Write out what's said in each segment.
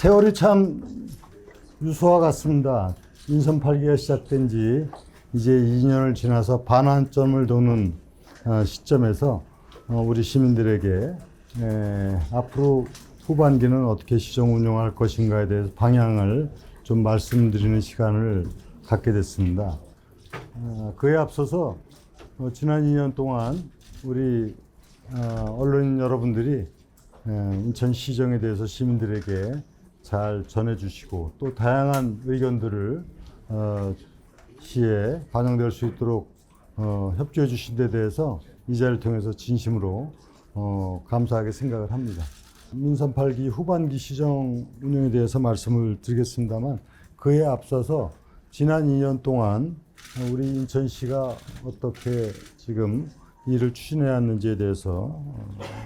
세월이 참 유수와 같습니다. 인선 8기가 시작된 지 이제 2년을 지나서 반환점을 도는 시점에서 우리 시민들에게 앞으로 후반기는 어떻게 시정 운영할 것인가에 대해서 방향을 좀 말씀드리는 시간을 갖게 됐습니다. 그에 앞서서 지난 2년 동안 우리 언론인 여러분들이 인천시정에 대해서 시민들에게 잘 전해주시고 또 다양한 의견들을 시에 반영될 수 있도록 협조해 주신 데 대해서 이 자리를 통해서 진심으로 감사하게 생각을 합니다. 민선 8기 후반기 시정 운영에 대해서 말씀을 드리겠습니다만 그에 앞서서 지난 2년 동안 우리 인천시가 어떻게 지금 일을 추진해 왔는지에 대해서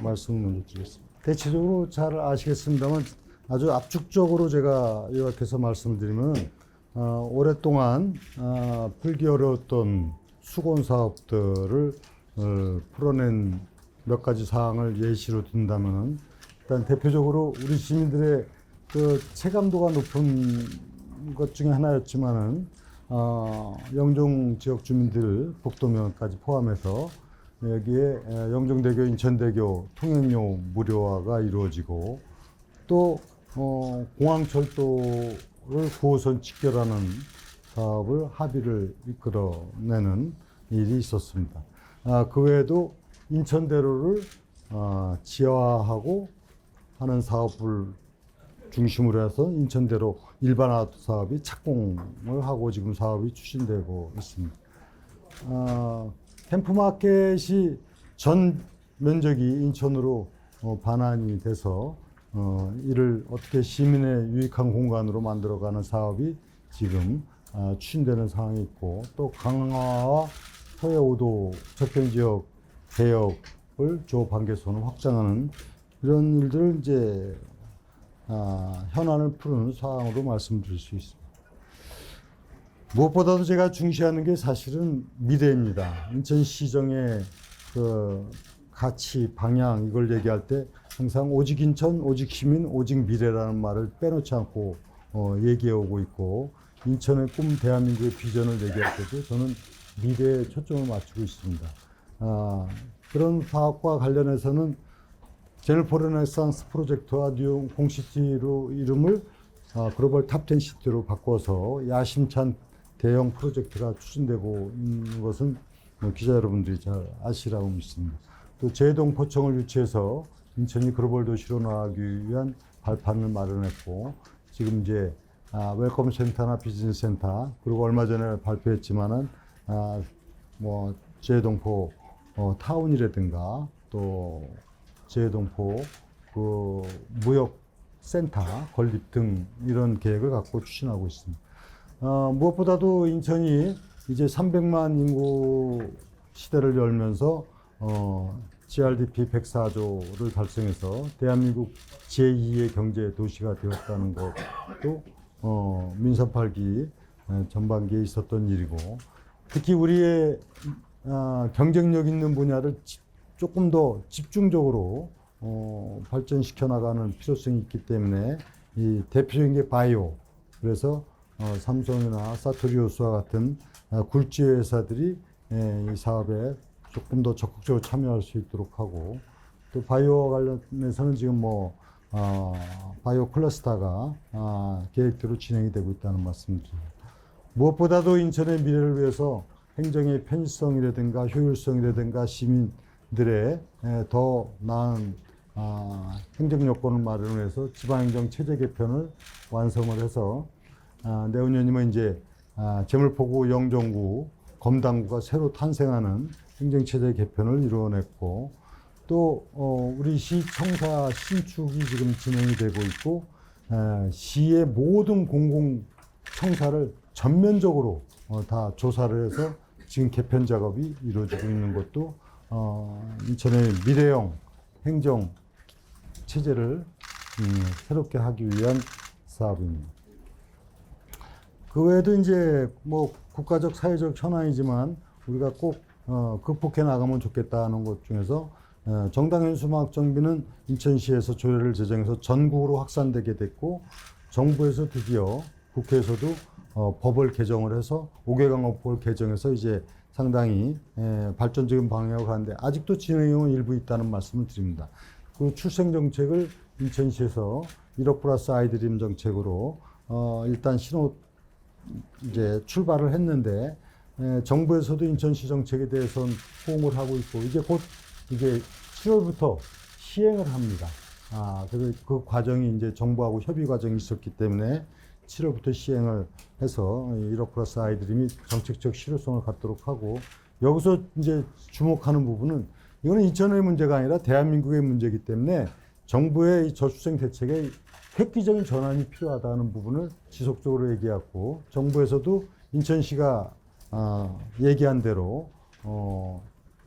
말씀을 먼저 드리겠습니다. 대체적으로 잘 아시겠습니다만 아주 압축적으로 제가 요약해서 말씀을 드리면 오랫동안 풀기 어려웠던 수건 사업들을 풀어낸 몇 가지 사항을 예시로 든다면 일단 대표적으로 우리 시민들의 그 체감도가 높은 것 중에 하나였지만은 영종 지역 주민들 복도면까지 포함해서 여기에 영종대교, 인천대교 통행료 무료화가 이루어지고 또 공항철도를 9호선 직결하는 사업을 합의를 이끌어내는 일이 있었습니다. 그 외에도 인천대로를 지하화하고 하는 사업을 중심으로 해서 인천대로 일반화 사업이 착공을 하고 지금 사업이 추진되고 있습니다. 캠프마켓이 전 면적이 인천으로 반환이 돼서 이를 어떻게 시민의 유익한 공간으로 만들어가는 사업이 지금 추진되는 상황이 있고 또 강화와 서해 5도 접경지역 개혁을 조반계선을 확장하는 이런 일들을 이제 현안을 푸는 사항으로 말씀드릴 수 있습니다. 무엇보다도 제가 중시하는 게 사실은 미래입니다. 인천시정의 그 가치, 방향 이걸 얘기할 때 항상 오직 인천, 오직 시민, 오직 미래라는 말을 빼놓지 않고 얘기해 오고 있고 인천의 꿈, 대한민국의 비전을 얘기할 때도 저는 미래에 초점을 맞추고 있습니다. 그런 사업과 관련해서는 제너퍼 르네상스 프로젝트와 뉴욕 공시티로 이름을 글로벌 탑10 시티로 바꿔서 야심찬 대형 프로젝트가 추진되고 있는 것은 기자 여러분들이 잘 아시라고 믿습니다. 또 제동포청을 유치해서 인천이 글로벌 도시로 나가기 위한 발판을 마련했고 지금 이제 웰컴 센터나 비즈니스 센터 그리고 얼마 전에 발표했지만은 뭐 제동포 타운이라든가 또 제동포 그 무역 센터 건립 등 이런 계획을 갖고 추진하고 있습니다. 무엇보다도 인천이 이제 300만 인구 시대를 열면서 GRDP 104조를 달성해서 대한민국 제2의 경제 도시가 되었다는 것도 민선 8기 전반기에 있었던 일이고 특히 우리의 경쟁력 있는 분야를 조금 더 집중적으로 발전시켜 나가는 필요성이 있기 때문에 이 대표적인 게 바이오 그래서 삼성이나 사토리오스와 같은 굴지 회사들이 이 사업에 조금 더 적극적으로 참여할 수 있도록 하고 또 바이오와 관련해서는 지금 바이오 클러스터가 계획대로 진행이 되고 있다는 말씀드립니다. 무엇보다도 인천의 미래를 위해서 행정의 편의성이라든가 효율성이라든가 시민들의 더 나은 행정 여건을 마련해서 지방행정 체제 개편을 완성을 해서 내후년이면 이제 제물포구 영종구 검당구가 새로 탄생하는 행정체제 개편을 이루어냈고 또 우리 시 청사 신축이 지금 진행이 되고 있고 시의 모든 공공 청사를 전면적으로 다 조사를 해서 지금 개편 작업이 이루어지고 있는 것도 인천의 미래형 행정 체제를 새롭게 하기 위한 사업입니다. 그 외에도 이제 뭐 국가적 사회적 현안이지만 우리가 꼭 극복해 나가면 좋겠다는 것 중에서 정당 현수막 정비는 인천시에서 조례를 제정해서 전국으로 확산되게 됐고 정부에서 드디어 국회에서도 법을 개정을 해서 5개강업법을 개정해서 이제 상당히 발전적인 방향으로 가는데 아직도 진행형은 일부 있다는 말씀을 드립니다. 그 출생 정책을 인천시에서 1억 플러스 아이드림 정책으로 일단 이제 출발을 했는데 정부에서도 인천시 정책에 대해서는 호응을 하고 있고 이제 곧 이게 7월부터 시행을 합니다. 그래서 그 과정이 이제 정부하고 협의 과정이 있었기 때문에 7월부터 시행을 해서 1억 플러스 아이드림이 정책적 실효성을 갖도록 하고 여기서 이제 주목하는 부분은 이거는 인천의 문제가 아니라 대한민국의 문제이기 때문에 정부의 이 저출생 대책에 획기적인 전환이 필요하다는 부분을 지속적으로 얘기했고 정부에서도 인천시가 얘기한 대로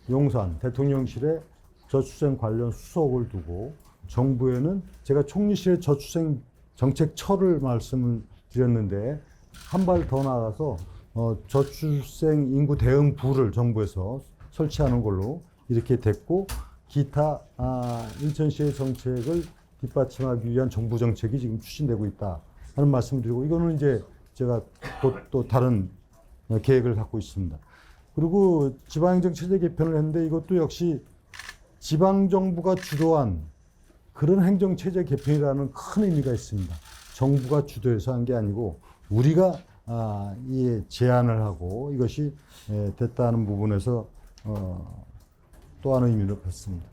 용산 대통령실에 저출생 관련 수석을 두고 정부에는 제가 총리실의 저출생 정책처를 말씀을 드렸는데 한 발 더 나아가서 저출생 인구 대응부를 정부에서 설치하는 걸로 이렇게 됐고 기타 인천시의 정책을 뒷받침하기 위한 정부 정책이 지금 추진되고 있다 하는 말씀을 드리고 이거는 이제 제가 또 다른 계획을 갖고 있습니다. 그리고 지방행정 체제 개편을 했는데 이것도 역시 지방정부가 주도한 그런 행정체제 개편이라는 큰 의미가 있습니다. 정부가 주도해서 한 게 아니고 우리가 이 제안을 하고 이것이 됐다는 부분에서 또 하나 의미를 갖습니다.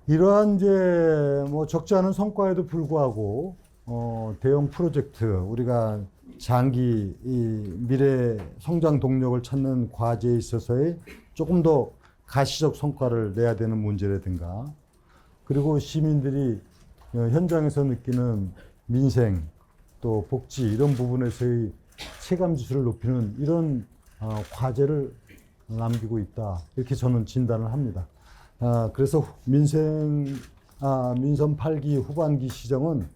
이러한 이제 뭐 적지 않은 성과에도 불구하고 대형 프로젝트 우리가 장기 이 미래 성장 동력을 찾는 과제에 있어서의 조금 더 가시적 성과를 내야 되는 문제라든가 그리고 시민들이 현장에서 느끼는 민생 또 복지 이런 부분에서의 체감 지수를 높이는 이런 과제를 남기고 있다 이렇게 저는 진단을 합니다. 그래서 민선 8기 후반기 시정은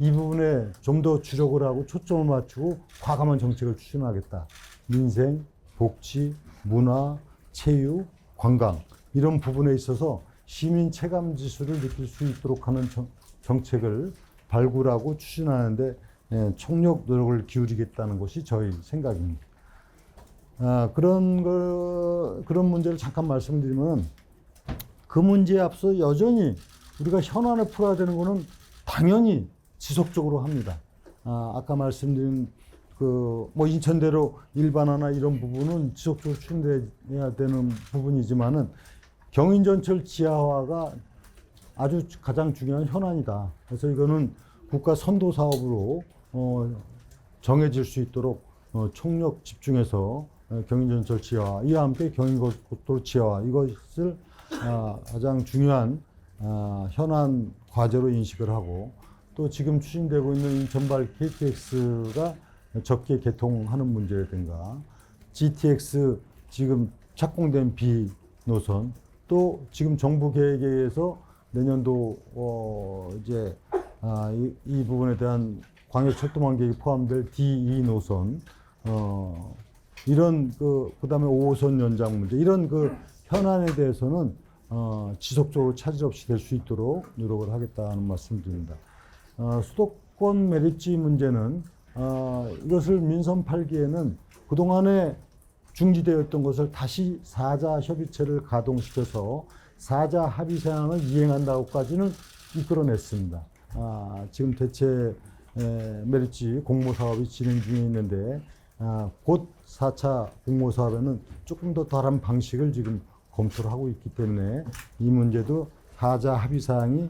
이 부분에 좀 더 주력을 하고 초점을 맞추고 과감한 정책을 추진하겠다. 민생, 복지, 문화, 체육, 관광 이런 부분에 있어서 시민 체감 지수를 느낄 수 있도록 하는 정책을 발굴하고 추진하는데 총력 노력을 기울이겠다는 것이 저희 생각입니다. 그런 문제를 잠깐 말씀드리면 그 문제에 앞서 여전히 우리가 현안을 풀어야 되는 것은 당연히 지속적으로 합니다. 아까 말씀드린 뭐 인천대로 일반화나 이런 부분은 지속적으로 추진돼야 되는 부분이지만은 경인전철 지하화가 아주 가장 중요한 현안이다. 그래서 이거는 국가 선도 사업으로 정해질 수 있도록 총력 집중해서 경인전철 지하화, 이와 함께 경인고속도로 지하화 이것을 가장 중요한 현안 과제로 인식을 하고 또 지금 추진되고 있는 인천발 KTX가 적게 개통하는 문제라든가 GTX 지금 착공된 B 노선 또 지금 정부 계획에 의해서 내년도 이제 이 부분에 대한 광역철도망 계획이 포함될 D2 노선 이런 그다음에 5호선 연장 문제 이런 현안에 대해서는 지속적으로 차질 없이 될 수 있도록 노력을 하겠다는 말씀드립니다. 수도권 메리지 문제는 이것을 민선 8기에는 그동안에 중지되었던 것을 다시 4자 협의체를 가동시켜서 4자 합의 사항을 이행한다고까지는 이끌어냈습니다. 지금 대체 메리지 공모 사업이 진행 중에 있는데 곧 4차 공모 사업에는 조금 더 다른 방식을 지금 검토를 하고 있기 때문에 이 문제도 4자 합의 사항이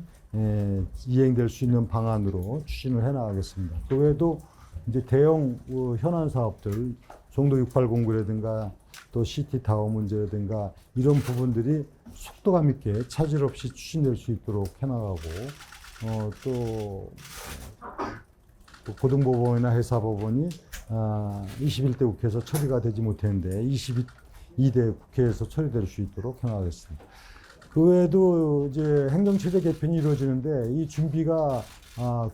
이행될 수 있는 방안으로 추진을 해 나가겠습니다. 그 외에도 이제 대형 현안 사업들, 송도 6809라든가 또 시티타워 문제라든가 이런 부분들이 속도감 있게 차질 없이 추진될 수 있도록 해 나가고 또 고등법원이나 해사법원이 21대 국회에서 처리가 되지 못했는데 22대 국회에서 처리될 수 있도록 해 나가겠습니다. 그 외에도 이제 행정체제 개편이 이루어지는데 이 준비가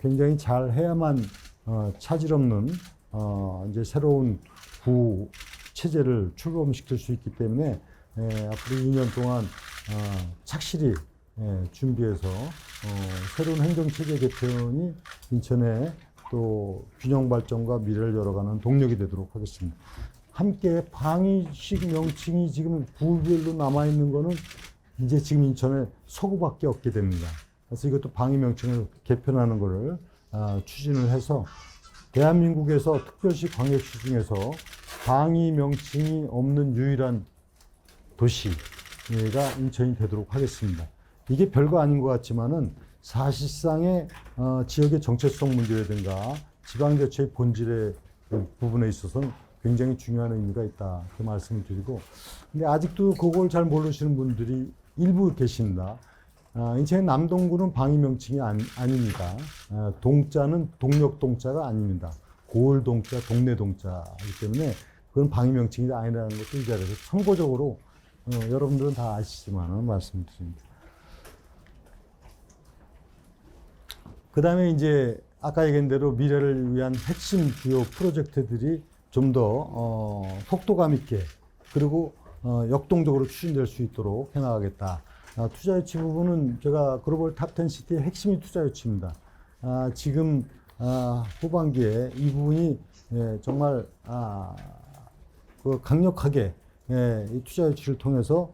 굉장히 잘 해야만 차질 없는 이제 새로운 구 체제를 출범시킬 수 있기 때문에 앞으로 2년 동안 착실히 준비해서 새로운 행정체계 개편이 인천의 또 균형 발전과 미래를 열어가는 동력이 되도록 하겠습니다. 함께 방위식 명칭이 지금 부별로 남아있는 거는 이제 지금 인천에 서구밖에 없게 됩니다. 그래서 이것도 방위 명칭을 개편하는 것을 추진을 해서 대한민국에서 특별시 광역시 중에서 방위 명칭이 없는 유일한 도시가 인천이 되도록 하겠습니다. 이게 별거 아닌 것 같지만은 사실상의 지역의 정체성 문제라든가 지방자치의 본질의 부분에 있어서는 굉장히 중요한 의미가 있다. 그 말씀을 드리고, 근데 아직도 그걸 잘 모르시는 분들이 일부 계십니다. 인천의 남동구는 방위 명칭이 아닙니다. 동자는 동력 동자가 아닙니다. 고을 동자, 동네 동자이기 때문에 그건 방위 명칭이 아니라는 것도 이 자리에서 참고적으로 여러분들은 다 아시지만 말씀드립니다. 그 다음에 이제 아까 얘기한 대로 미래를 위한 핵심 주요 프로젝트들이 좀 더 속도감 있게 그리고 역동적으로 추진될 수 있도록 해나가겠다. 투자 유치 부분은 제가 글로벌 탑 10 시티의 핵심이 투자 유치입니다. 지금 후반기에 이 부분이 정말 강력하게 이 투자 유치를 통해서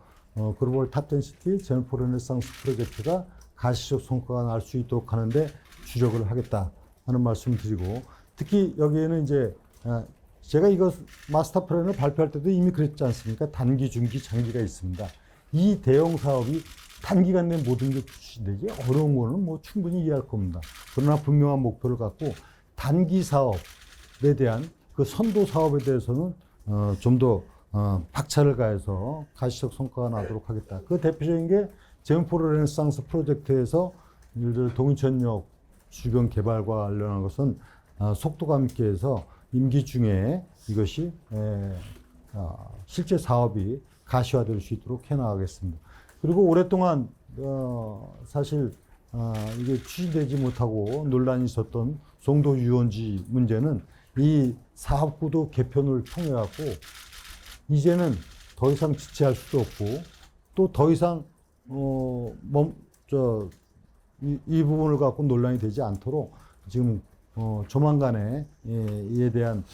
글로벌 탑 10 시티 제너포 르네상스 프로젝트가 가시적 성과가 날 수 있도록 하는데 주력을 하겠다 하는 말씀을 드리고, 특히 여기에는 이제 제가 이거 마스터 플랜을 발표할 때도 이미 그랬지 않습니까? 단기, 중기, 장기가 있습니다. 이 대형 사업이 단기간 내에 모든 게 추진되기 어려운 거는 뭐 충분히 이해할 겁니다. 그러나 분명한 목표를 갖고 단기 사업에 대한 그 선도 사업에 대해서는 좀 더 박차를 가해서 가시적 성과가 나도록 하겠다. 그 대표적인 게 제너포 르네상스 프로젝트에서 예를 들어 동인천역 주변 개발과 관련한 것은 속도감 있게 해서 임기 중에 이것이 실제 사업이 가시화될 수 있도록 해나가겠습니다. 그리고 오랫동안 사실 이게 추진되지 못하고 논란이 있었던 송도 유원지 문제는 이 사업구도 개편을 통해 갖고 이제는 더 이상 지체할 수도 없고 또 더 이상 이 부분을 갖고 논란이 되지 않도록 지금 조만간에 이에 대한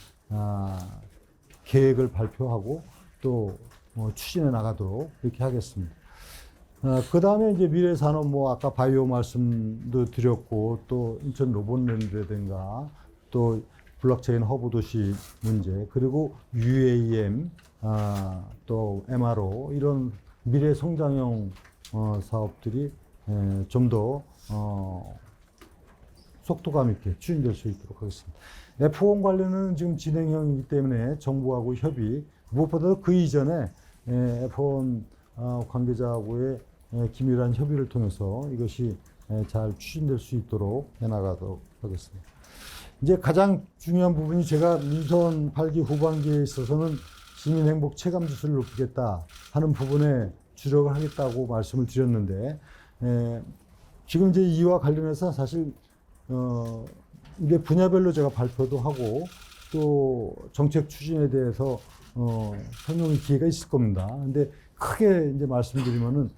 계획을 발표하고 또 추진해 나가도록 이렇게 하겠습니다. 그 다음에 이제 미래 산업 아까 바이오 말씀도 드렸고 또 인천 로봇랜드라든가 또 블록체인 허브 도시 문제 그리고 UAM 또 MRO 이런 미래 성장형 사업들이 좀 더 속도감 있게 추진될 수 있도록 하겠습니다. F1 관련은 지금 진행형이기 때문에 정부하고 협의, 무엇보다도 그 이전에 F1 관계자하고의 긴밀한 협의를 통해서 이것이 잘 추진될 수 있도록 해나가도록 하겠습니다. 이제 가장 중요한 부분이 제가 민선 8기 후반기에 있어서는 시민 행복 체감 지수를 높이겠다 하는 부분에 주력을 하겠다고 말씀을 드렸는데, 지금 이제 이와 관련해서 사실 이게 분야별로 제가 발표도 하고 또 정책 추진에 대해서 설명 기회가 있을 겁니다. 근데 크게 이제 말씀드리면은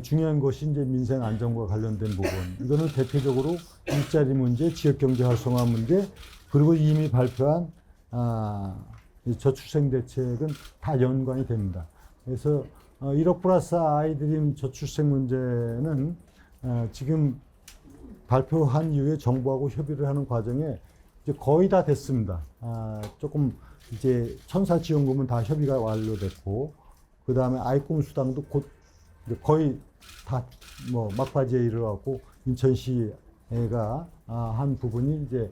중요한 것이 이제 민생 안정과 관련된 부분. 이거는 대표적으로 일자리 문제, 지역 경제 활성화 문제, 그리고 이미 발표한 저출생 대책은 다 연관이 됩니다. 그래서 1억 플러스 아이들인 저출생 문제는 지금 발표한 이후에 정부하고 협의를 하는 과정에 이제 거의 다 됐습니다. 조금 이제 천사지원금은 다 협의가 완료됐고, 그 다음에 아이꿈 수당도 곧 거의 다 막바지에 이르렀고, 인천시가 한 부분이 이제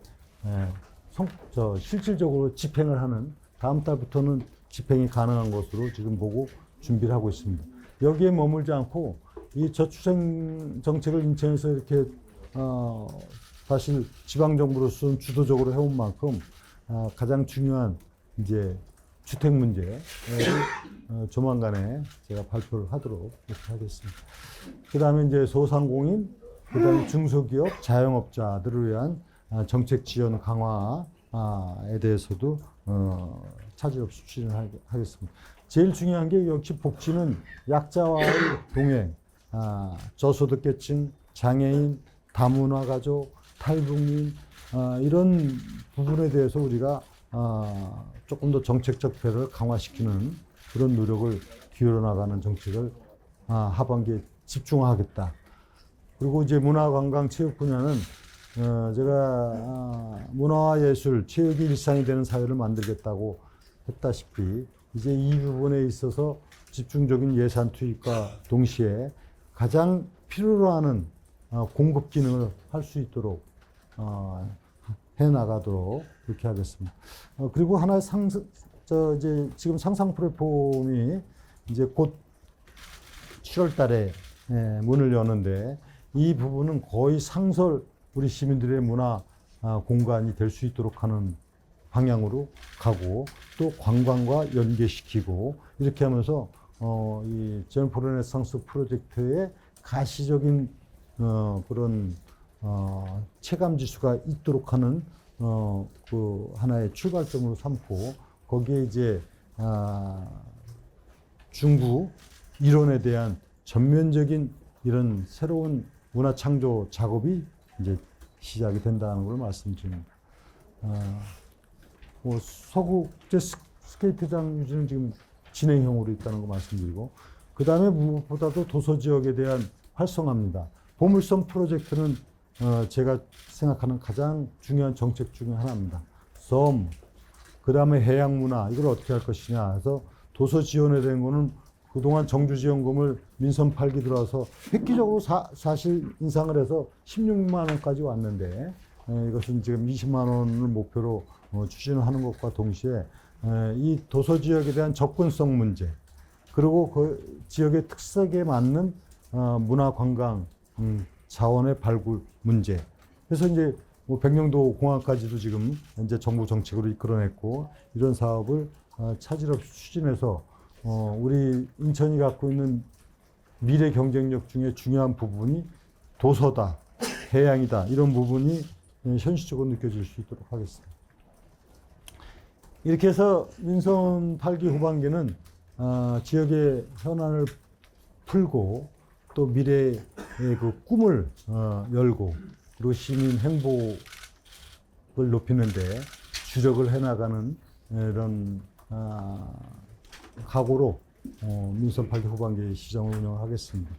실질적으로 집행을 하는, 다음 달부터는 집행이 가능한 것으로 지금 보고 준비를 하고 있습니다. 여기에 머물지 않고 이 저출생 정책을 인천에서 이렇게 사실 지방정부로서는 주도적으로 해온 만큼 가장 중요한 이제 주택 문제 조만간에 제가 발표를 하도록 이렇게 하겠습니다. 그 다음에 이제 소상공인, 그 다음에 중소기업, 자영업자들을 위한 정책 지원 강화에 대해서도 차질 없이 추진을 하겠습니다. 제일 중요한 게 역시 복지는 약자와의 동행, 저소득계층, 장애인, 다문화 가족, 탈북민 이런 부분에 대해서 우리가 조금 더 정책적 배를 강화시키는 그런 노력을 기울여 나가는 정책을 하반기에 집중하겠다. 그리고 이제 문화관광 체육 분야는 제가 문화와 예술, 체육이 일상이 되는 사회를 만들겠다고 했다시피 이제 이 부분에 있어서 집중적인 예산 투입과 동시에 가장 필요로 하는 공급 기능을 할 수 있도록 해 나가도록 그렇게 하겠습니다. 그리고 하나의 이제 지금 상상 플랫폼이 이제 곧 7월 달에 문을 여는데 이 부분은 거의 상설 우리 시민들의 문화 공간이 될 수 있도록 하는 방향으로 가고 또 관광과 연계시키고 이렇게 하면서 이 제너퍼 르네상스 프로젝트의 가시적인 그런 체감 지수가 있도록 하는 그 하나의 출발점으로 삼고 거기에 이제 중구 이론에 대한 전면적인 이런 새로운 문화 창조 작업이 이제 시작이 된다는 걸 말씀드립니다. 서구 국제 스케이트장 유지는 지금 진행형으로 있다는 거 말씀드리고, 그 다음에 무엇보다도 도서 지역에 대한 활성화입니다. 보물섬 프로젝트는 제가 생각하는 가장 중요한 정책 중에 하나입니다. 섬, 그 다음에 해양 문화, 이걸 어떻게 할 것이냐 해서 도서 지원에 대한 거는 그동안 정주지원금을 민선 8기 들어와서 획기적으로 사실 인상을 해서 16만 원까지 왔는데 이것은 지금 20만 원을 목표로 추진하는 것과 동시에 이 도서 지역에 대한 접근성 문제 그리고 그 지역의 특색에 맞는 문화 관광 자원의 발굴 문제. 그래서 이제 뭐 백령도 공항까지도 지금 이제 정부 정책으로 이끌어냈고 이런 사업을 차질 없이 추진해서 우리 인천이 갖고 있는 미래 경쟁력 중에 중요한 부분이 도서다, 해양이다 이런 부분이 현실적으로 느껴질 수 있도록 하겠습니다. 이렇게 해서 민선 8기 후반기는 지역의 현안을 풀고 또 미래의 그 꿈을 열고 그리고 시민 행복을 높이는데 주력을 해나가는 이런 각오로 민선 8기 후반기 시정을 운영하겠습니다.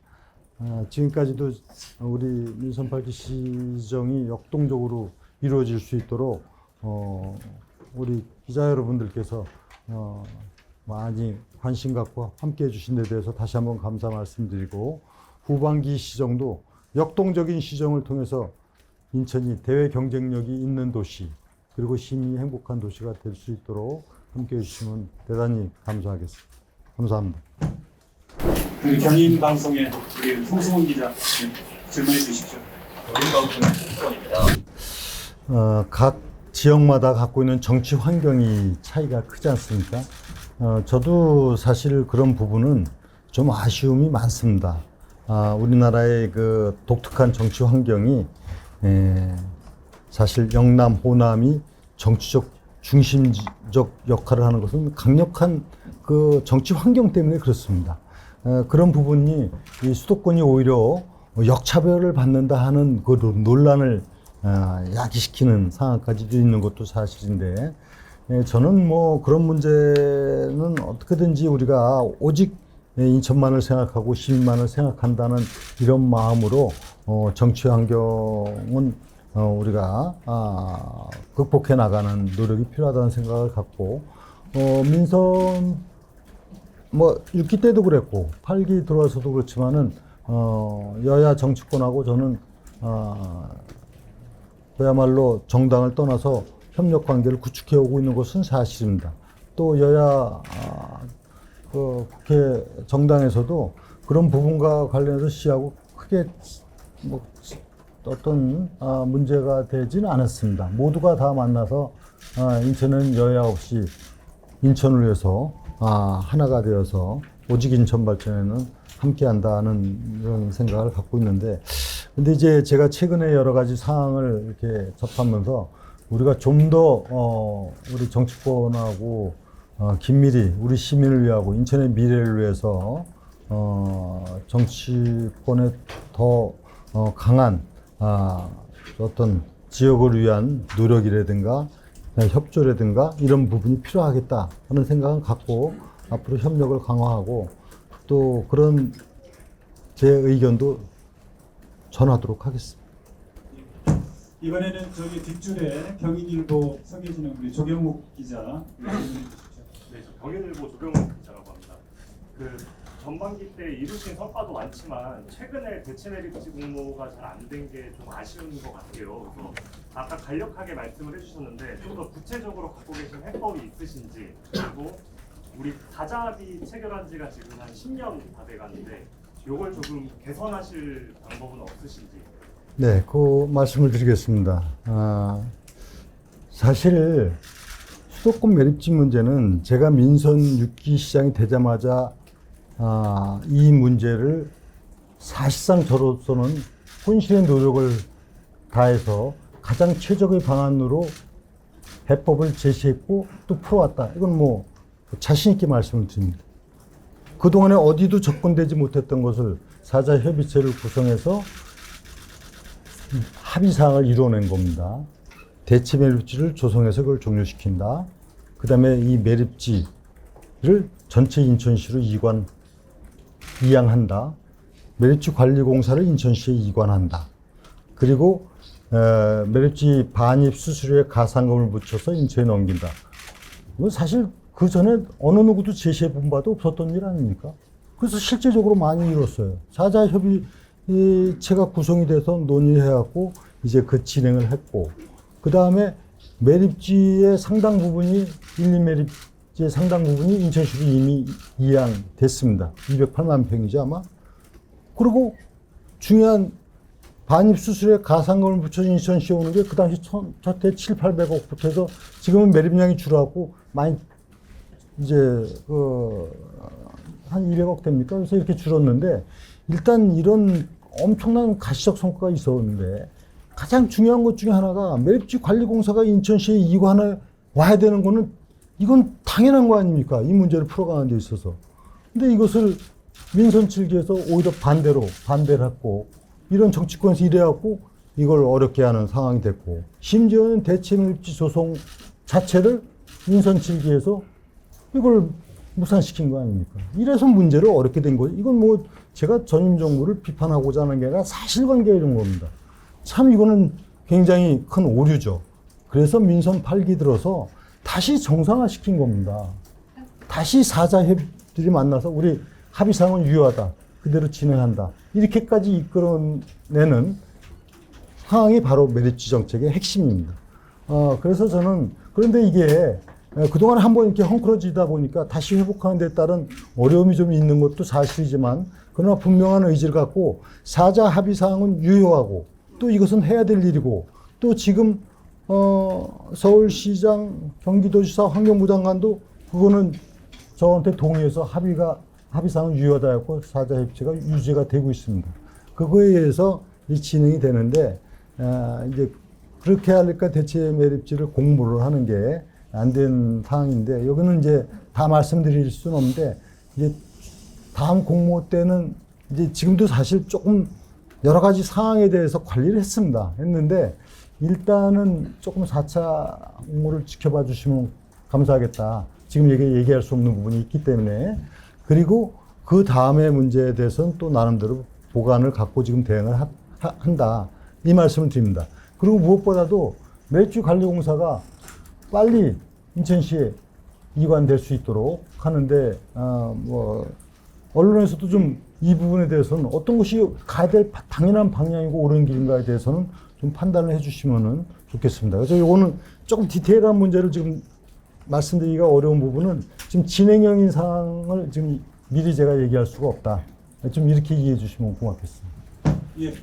지금까지도 우리 민선 8기 시정이 역동적으로 이루어질 수 있도록 우리 기자 여러분들께서 많이 관심 갖고 함께 해주신 데 대해서 다시 한번 감사 말씀드리고 후반기 시정도 역동적인 시정을 통해서 인천이 대외 경쟁력이 있는 도시 그리고 시민이 행복한 도시가 될 수 있도록 함께 해주시면 대단히 감사하겠습니다. 감사합니다. 우리 견인 방송에 우리 송승훈 기자 질문해 주십시오. 견인 방송의 송승훈입니다. 각 지역마다 갖고 있는 정치 환경이 차이가 크지 않습니까? 저도 사실 그런 부분은 좀 아쉬움이 많습니다. 우리나라의 그 독특한 정치 환경이 사실 영남, 호남이 정치적 중심적 역할을 하는 것은 강력한 그 정치 환경 때문에 그렇습니다. 그런 부분이 이 수도권이 오히려 역차별을 받는다 하는 그 논란을 야기시키는 상황까지도 있는 것도 사실인데 저는 뭐 그런 문제는 어떻게든지 우리가 오직 인천만을 생각하고 시민만을 생각한다는 이런 마음으로 정치 환경은 우리가 극복해 나가는 노력이 필요하다는 생각을 갖고 민선 뭐 6기 때도 그랬고 8기 들어와서도 그렇지만은 여야 정치권하고 저는 그야말로 정당을 떠나서 협력 관계를 구축해 오고 있는 것은 사실입니다. 또 여야 그 국회 정당에서도 그런 부분과 관련해서 시하고 크게 뭐 어떤 문제가 되지는 않았습니다. 모두가 다 만나서 인천은 여야 없이 인천을 위해서 하나가 되어서 오직 인천 발전에는 함께한다는 이런 생각을 갖고 있는데, 근데 이제 제가 최근에 여러 가지 사항을 이렇게 접하면서 우리가 좀 더 우리 정치권하고 긴밀히 우리 시민을 위하고 인천의 미래를 위해서 정치권에 더 강한 어떤 지역을 위한 노력이라든가 협조라든가 이런 부분이 필요하겠다 하는 생각은 갖고 앞으로 협력을 강화하고 또 그런 제 의견도 전하도록 하겠습니다. 이번에는 저기 뒷줄에 경인일보 서 계시는 우리 조경욱 기자 질문해 주십시오. 네, 저 경인일보 조경욱 기자라고 합니다. 그 전반기 때 이루신 성과도 많지만 최근에 대체 메리츠 공모가 잘 안 된 게 좀 아쉬운 것 같아요. 그래서 아까 간략하게 말씀을 해주셨는데 좀 더 구체적으로 갖고 계신 해법이 있으신지, 그리고 우리 다자합의 체결한 지가 지금 한 10년 다 돼가는데 이걸 조금 개선하실 방법은 없으신지. 네, 그 말씀을 드리겠습니다. 사실 수도권 매립지 문제는 제가 민선 6기 시장이 되자마자 이 문제를 사실상 저로서는 혼신의 노력을 다해서 가장 최적의 방안으로 해법을 제시했고 또 풀어왔다. 이건 뭐 자신 있게 말씀을 드립니다. 그동안에 어디도 접근되지 못했던 것을 사자 협의체를 구성해서 합의사항을 이루어낸 겁니다. 대체 매립지를 조성해서 그걸 종료시킨다. 그 다음에 이 매립지를 전체 인천시로 이양한다. 매립지 관리공사를 인천시에 이관한다. 그리고 매립지 반입 수수료에 가산금을 붙여서 인천에 넘긴다. 이건 사실 그 전에 어느 누구도 제시해 본 바도 없었던 일 아닙니까? 그래서 실제적으로 많이 이뤘어요. 사자 협의체가 구성이 돼서 논의해갖고 이제 그 진행을 했고, 그 다음에 매립지의 상당 부분이 1, 2매립지의 상당 부분이 인천시로 이미 이양됐습니다. 208만 평이죠 아마. 그리고 중요한 반입 수수료에 가산금을 붙여서 인천시에 오는 게 그 당시 첫해 7, 800억부터 해서 지금은 매립량이 줄어갖고 많이 이제 한 200억 됩니까? 그래서 이렇게 줄었는데 일단 이런 엄청난 가시적 성과가 있었는데 가장 중요한 것 중에 하나가 매립지 관리공사가 인천시에 이관해 와야 되는 거는 이건 당연한 거 아닙니까? 이 문제를 풀어가는 데 있어서. 근데 이것을 민선 7기에서 오히려 반대를 했고 이런 정치권에서 이래갖고 이걸 어렵게 하는 상황이 됐고 심지어는 대체 매립지 조성 자체를 민선 7기에서 이걸 무산시킨 거 아닙니까? 이래서 문제를 어렵게 된 거죠. 이건 뭐 제가 전임 정부를 비판하고자 하는 게 아니라 사실관계 이런 겁니다. 참 이거는 굉장히 큰 오류죠. 그래서 민선 8기 들어서 다시 정상화시킨 겁니다. 다시 사자협들이 만나서 우리 합의사항은 유효하다. 그대로 진행한다. 이렇게까지 이끌어내는 상황이 바로 매립지 정책의 핵심입니다. 그래서 저는 그런데 이게 그동안 한번 이렇게 헝클어지다 보니까 다시 회복하는 데 따른 어려움이 좀 있는 것도 사실이지만 그러나 분명한 의지를 갖고 사자 합의 사항은 유효하고 또 이것은 해야 될 일이고 또 지금 서울시장, 경기도지사, 환경부 장관도 그거는 저한테 동의해서 합의 사항은 유효하다 했고 사자 협의체가 유지가 되고 있습니다. 그거에 의해서 이 진행이 되는데 이제 그렇게 하니까 대체 매립지를 공모를 하는 게 안 된 상황인데 여기는 이제 다 말씀드릴 수는 없는데 이제 다음 공모 때는 이제 지금도 사실 조금 여러 가지 상황에 대해서 관리를 했는데 일단은 조금 4차 공모를 지켜봐 주시면 감사하겠다. 지금 얘기할 수 없는 부분이 있기 때문에 그리고 그 다음의 문제에 대해서는 또 나름대로 보관을 갖고 지금 대응을 한다. 이 말씀을 드립니다. 그리고 무엇보다도 매립지 관리공사가 빨리 인천시에 이관될 수 있도록 하는데 뭐 언론에서도 좀 이 부분에 대해서는 어떤 것이 가야 될 당연한 방향이고 옳은 길인가에 대해서는 좀 판단을 해주시면은 좋겠습니다. 그래서 이거는 조금 디테일한 문제를 지금 말씀드리기가 어려운 부분은 지금 진행형인 상황을 지금 미리 제가 얘기할 수가 없다. 좀 이렇게 이해해 주시면 고맙겠습니다. 예.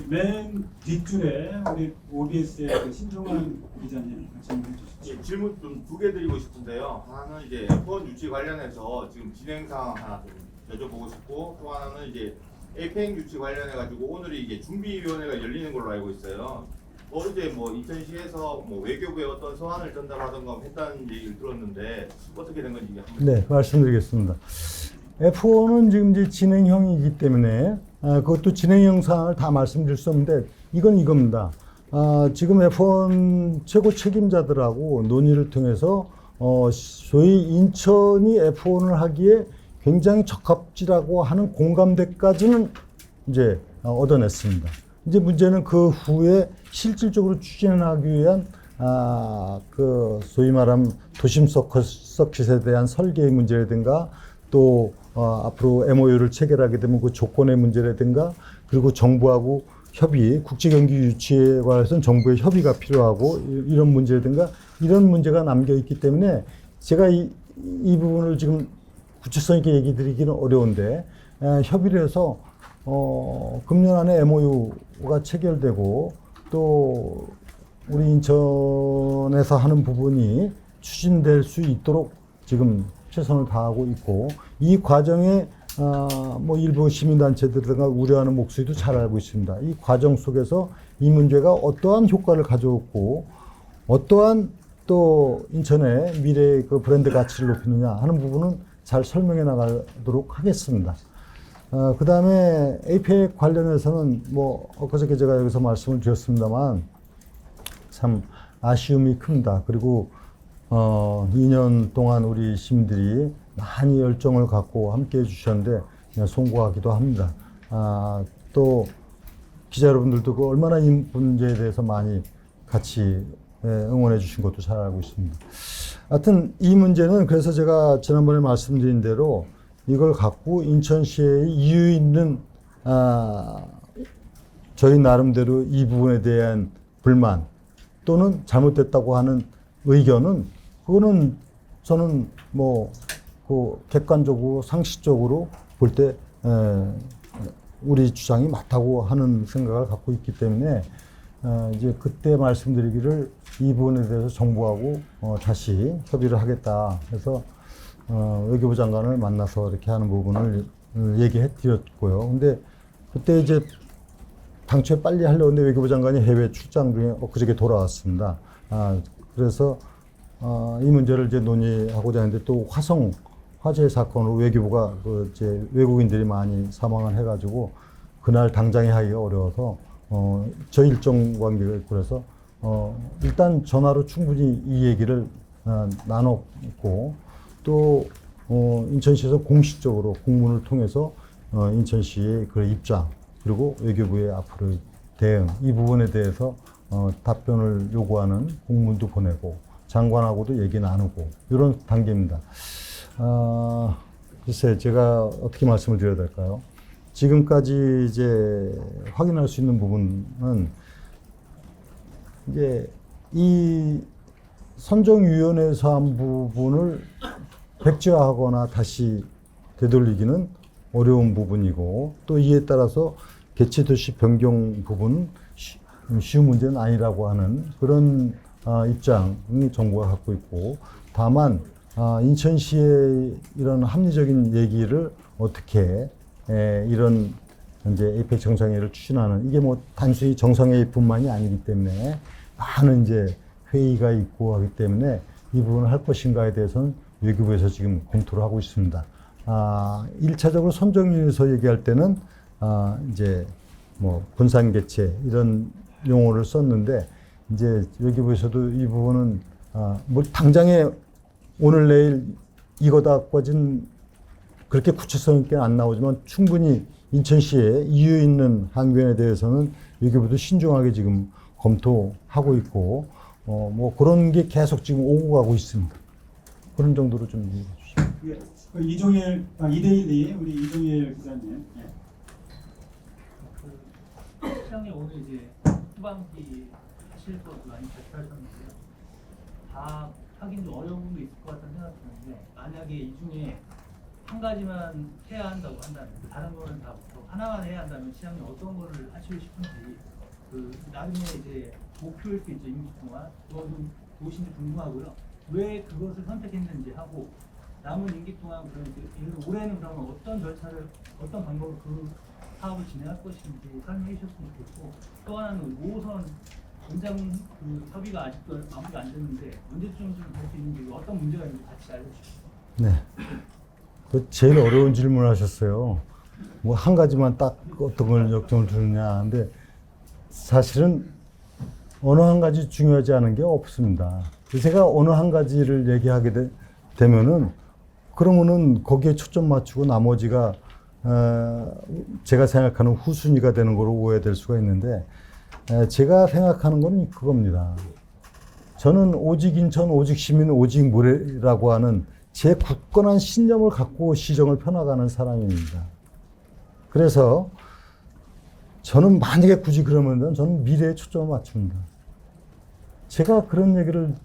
맨 뒷줄에 우리 OBS의 신종환 기자님 질문해 주십시오. 예, 질문 좀 두 개 드리고 싶은데요. 하나는 이제 F1 유치 관련해서 지금 진행 상황 하나 좀 여쭤보고 싶고 또 하나는 이제 에이펙 유치 관련해 가지고 오늘이 이게 준비위원회가 열리는 걸로 알고 있어요. 어제 뭐 인천시에서 뭐 외교부에 어떤 서한을 전달하던가 했다는 얘기를 들었는데 어떻게 된 건지 한번. 네, 말씀드리겠습니다. F1은 지금 이제 진행형이기 때문에 그것도 진행형 사항을 다 말씀드릴 수 없는데 이건 이겁니다. 지금 F1 최고 책임자들하고 논의를 통해서 소위 인천이 F1을 하기에 굉장히 적합지라고 하는 공감대까지는 이제 얻어냈습니다. 이제 문제는 그 후에 실질적으로 추진하기 위한 그 소위 말하면 도심 서킷에 대한 설계의 문제라든가 또 앞으로 MOU를 체결하게 되면 그 조건의 문제라든가 그리고 정부하고 협의, 국제경기 유치에 관해서는 정부의 협의가 필요하고 이런 문제라든가 이런 문제가 남겨 있기 때문에 제가 이 부분을 지금 구체성 있게 얘기 드리기는 어려운데 협의를 해서 금년 안에 MOU가 체결되고 또 우리 인천에서 하는 부분이 추진될 수 있도록 지금 최선을 다하고 있고 이 과정에 뭐 일부 시민단체들과 우려하는 목소리도 잘 알고 있습니다. 이 과정 속에서 이 문제가 어떠한 효과를 가져왔고 어떠한 또 인천의 미래의 그 브랜드 가치를 높이느냐 하는 부분은 잘 설명해 나가도록 하겠습니다. 그 다음에 APEC 관련해서는 뭐 엊그저께 제가 여기서 말씀을 드렸습니다만 참 아쉬움이 큽니다. 그리고 2년 동안 우리 시민들이 많이 열정을 갖고 함께 해주셨는데 그냥 송구하기도 합니다. 또 기자 여러분들도 그 얼마나 이 문제에 대해서 많이 같이 응원해 주신 것도 잘 알고 있습니다. 하여튼 이 문제는 그래서 제가 지난번에 말씀드린 대로 이걸 갖고 인천시의 이유 있는 저희 나름대로 이 부분에 대한 불만 또는 잘못됐다고 하는 의견은 그거는 저는 뭐 그 객관적으로 상식적으로 볼 때 우리 주장이 맞다고 하는 생각을 갖고 있기 때문에 이제 그때 말씀드리기를 이 부분에 대해서 정부하고 다시 협의를 하겠다 해서 외교부 장관을 만나서 이렇게 하는 부분을 얘기해 드렸고요. 근데 그때 이제 당초에 빨리 하려고 했는데 외교부 장관이 해외 출장 중에 엊그저께 돌아왔습니다. 그래서 이 문제를 이제 논의하고자 했는데 또 화재 사건으로 외교부가 그 이제 외국인들이 많이 사망을 해가지고 그날 당장에 하기가 어려워서 저 일정 관계가 있고 그래서 일단 전화로 충분히 이 얘기를 나눴고 또 인천시에서 공식적으로 공문을 통해서 인천시의 그 입장 그리고 외교부의 앞으로의 대응 이 부분에 대해서 답변을 요구하는 공문도 보내고 장관하고도 얘기 나누고 이런 단계입니다. 글쎄 제가 어떻게 말씀을 드려야 될까요? 지금까지 이제 확인할 수 있는 부분은 이제 이 선정위원회에서 한 부분을 백지화하거나 다시 되돌리기는 어려운 부분이고 또 이에 따라서 개체도시 변경 부분은 쉬운 문제는 아니라고 하는 그런 입장이 정부가 갖고 있고 다만 인천시의 이런 합리적인 얘기를 어떻게 이런 이제 APEC 정상회의를 추진하는 이게 뭐 단순히 정상회의뿐만이 아니기 때문에 많은 이제 회의가 있고 하기 때문에 이 부분을 할 것인가에 대해서는 외교부에서 지금 검토를 하고 있습니다. 1차적으로 선정위에서 얘기할 때는 이제 뭐 분산 개체 이런 용어를 썼는데 이제 외교부에서도 이 부분은 뭐 당장에 오늘 내일 이거다까지는 그렇게 구체성 있게 안 나오지만 충분히 인천시에 이유 있는 항변에 대해서는 외교부도 신중하게 지금 검토하고 있고 뭐 그런 게 계속 지금 오고 가고 있습니다. 그런 정도로 좀 이해해 주시죠. 그 이종일 이데일리 우리 이종일 기자님. 시장에 오늘 이제 후반기 하실 것도 많이 발표하셨는데요. 다 하긴 좀 어려운 부분도 있을 것 같다는 생각이 드는데 만약에 이 중에 한 가지만 해야 한다고 한다면 다른 거는 다 하나만 해야 한다면 시장님 어떤 거를 하시고 싶은지 그 나름의 이제 목표일 수 있죠. 임기 동안 그거는 무엇인지 궁금하고요. 왜 그것을 선택했는지 하고 남은 임기 동안 그럼 예를 들어 올해는 그러면 어떤 절차를 어떤 방법으로 그 사업을 진행할 것인지 설명해 주셨으면 좋겠고 또 하나는 5호선 원장 그 협의가 아직도 마무리가 안 됐는데 언제쯤 될 수 있는지 어떤 문제가 있는지 같이 알려주시죠. 네. 그 제일 어려운 질문을 하셨어요. 뭐 한 가지만 딱 어떤 걸 역점을 두느냐. 근데 사실은 어느 한 가지 중요하지 않은 게 없습니다. 제가 어느 한 가지를 얘기하게 되면은 그러면은 거기에 초점 맞추고 나머지가 제가 생각하는 후순위가 되는 거로 오해될 수가 있는데 제가 생각하는 건 그겁니다. 저는 오직 인천, 오직 시민, 오직 모래라고 하는 제 굳건한 신념을 갖고 시정을 펴나가는 사람입니다. 그래서 저는 만약에 굳이 그러면 저는 미래에 초점을 맞춥니다. 제가 그런 얘기를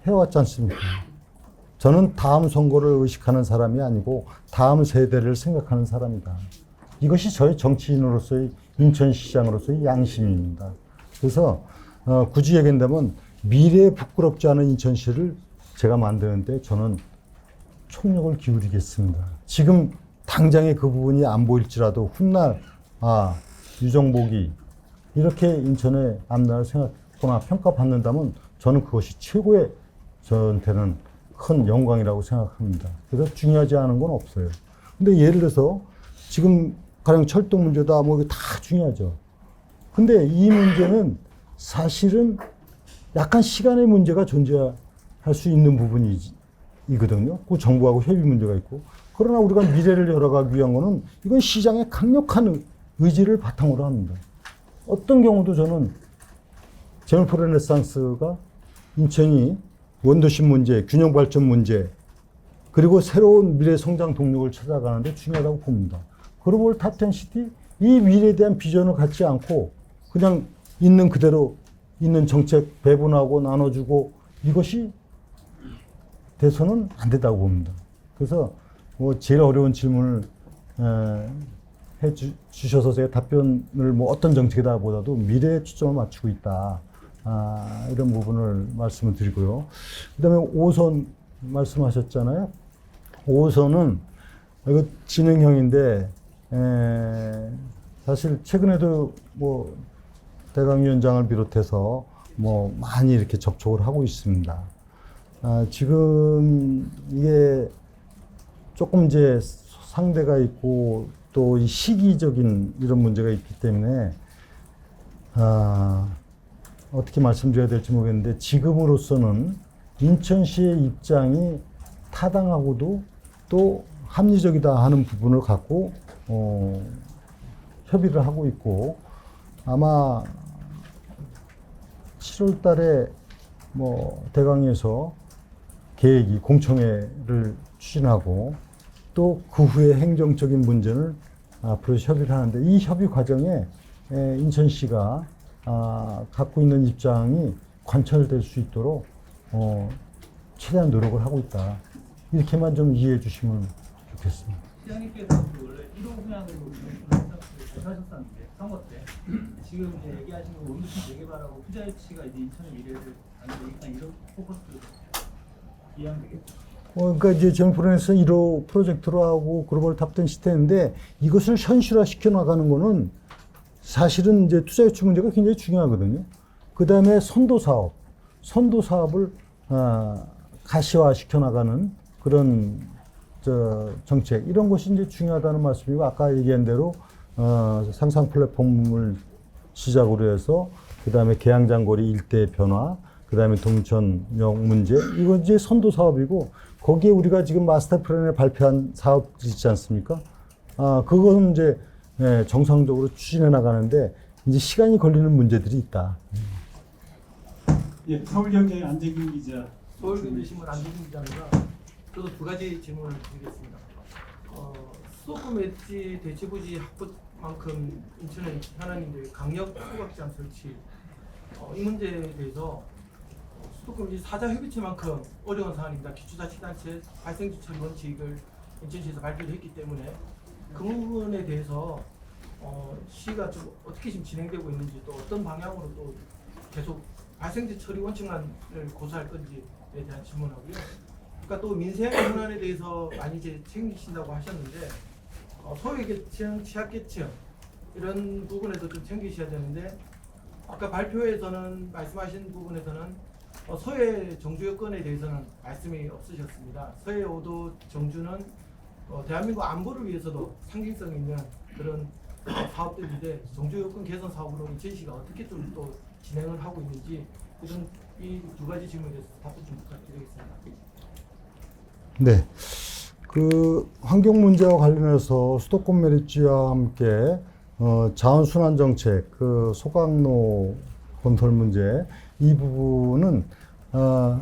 해왔지 않습니까? 저는 다음 선거를 의식하는 사람이 아니고 다음 세대를 생각하는 사람이다. 이것이 저의 정치인으로서의 인천시장으로서의 양심입니다. 그래서 굳이 얘기한다면 미래에 부끄럽지 않은 인천시를 제가 만드는데 저는 총력을 기울이겠습니다. 지금 당장에 그 부분이 안 보일지라도 훗날 유정복이 이렇게 인천의 앞날을 생각하거나 평가받는다면 저는 그것이 최고의 저한테는 큰 영광이라고 생각합니다. 그래서 중요하지 않은 건 없어요. 근데 예를 들어서 지금 가령 철도 문제다 뭐 다 중요하죠. 근데 이 문제는 사실은 약간 시간의 문제가 존재할 수 있는 부분이거든요. 그 정부하고 협의 문제가 있고. 그러나 우리가 미래를 열어가기 위한 거는 이건 시장의 강력한 의지를 바탕으로 합니다. 어떤 경우도 저는 제물포 르네상스가 인천이 원도심 문제, 균형 발전 문제, 그리고 새로운 미래 성장 동력을 찾아가는데 중요하다고 봅니다. 글로벌 탑10 시티, 이 미래에 대한 비전을 갖지 않고 그냥 있는 그대로 있는 정책 배분하고 나눠주고 이것이 돼서는 안 된다고 봅니다. 그래서 뭐 제일 어려운 질문을 해 주셔서 제가 답변을 뭐 어떤 정책이다 보다도 미래에 초점을 맞추고 있다. 이런 부분을 말씀을 드리고요. 그 다음에 5선 말씀하셨잖아요. 5선은 이거 진행형인데, 사실 최근에도 뭐 대강위원장을 비롯해서 뭐 많이 이렇게 접촉을 하고 있습니다. 지금 이게 조금 이제 상대가 있고 또 이 시기적인 이런 문제가 있기 때문에, 어떻게 말씀드려야 될지 모르겠는데 지금으로서는 인천시의 입장이 타당하고도 또 합리적이다 하는 부분을 갖고 협의를 하고 있고 아마 7월 달에 뭐 대강에서 계획이 공청회를 추진하고 또 그 후에 행정적인 문제를 앞으로 협의를 하는데 이 협의 과정에 인천시가 갖고 있는 입장이 관철될 수 있도록 최대한 노력을 하고 있다. 이렇게만 좀 이해해 주시면 좋겠습니다. 시장님께서 원래 1호 분양으로 하셨었는데 선거 때 지금 이제 얘기하신 거 원도심 재개발하고 투자 유치가 이제 인천의 미래를 일단 이런 포커스로 이해하겠죠. 그러니까 이제 정프로에서 1호 프로젝트로 하고 글로벌 탑10 시대인데 이것을 현실화 시켜 나가는 거는 사실은 이제 투자 유치 문제가 굉장히 중요하거든요. 그 다음에 선도 사업을 가시화 시켜 나가는 그런 정책 이런 것이 이제 중요하다는 말씀이고 아까 얘기한 대로 상상 플랫폼을 시작으로 해서 그 다음에 계양장거리 일대 변화, 그 다음에 동천역 문제 이거 이제 선도 사업이고 거기에 우리가 지금 마스터 플랜을 발표한 사업들이 있지 않습니까? 그건 이제 정상적으로 추진해 나가는데 이제 시간이 걸리는 문제들이 있다. 예, 서울경제 안재균 기자. 서울경제신문 안재균 기자입니다. 저도 두 가지 질문을 드리겠습니다. 수도권 엣지 대체부지 확보만큼 인천의 현안인데 강력 소각장 설치 이 문제에 대해서 수도권 엣지 사자 협의체만큼 어려운 사안입니다. 기초자치단체 발생지 처리 원칙을 인천시에서 발표를 했기 때문에 그 부분에 대해서 시가 좀 어떻게 지금 진행되고 있는지 또 어떤 방향으로 또 계속 발생지 처리 원칙만을 고수할 건지에 대한 질문하고요. 그러니까 또 민생 현안에 대해서 많이 이제 챙기신다고 하셨는데 소외계층, 취약계층 이런 부분에도 좀 챙기셔야 되는데 아까 발표에서는 말씀하신 부분에서는 서해 정주 여건에 대해서는 말씀이 없으셨습니다. 서해 5도 정주는 대한민국 안보를 위해서도 상징성 있는 그런 사업들인데 정주 여건 개선 사업으로 인천시가 어떻게 좀 또 진행을 하고 있는지 이런 이 두 가지 질문에 대해서 답변 좀 부탁드리겠습니다. 네. 그 환경 문제와 관련해서 수도권 메리츠와 함께 자원순환 정책, 그 소각로 건설 문제 이 부분은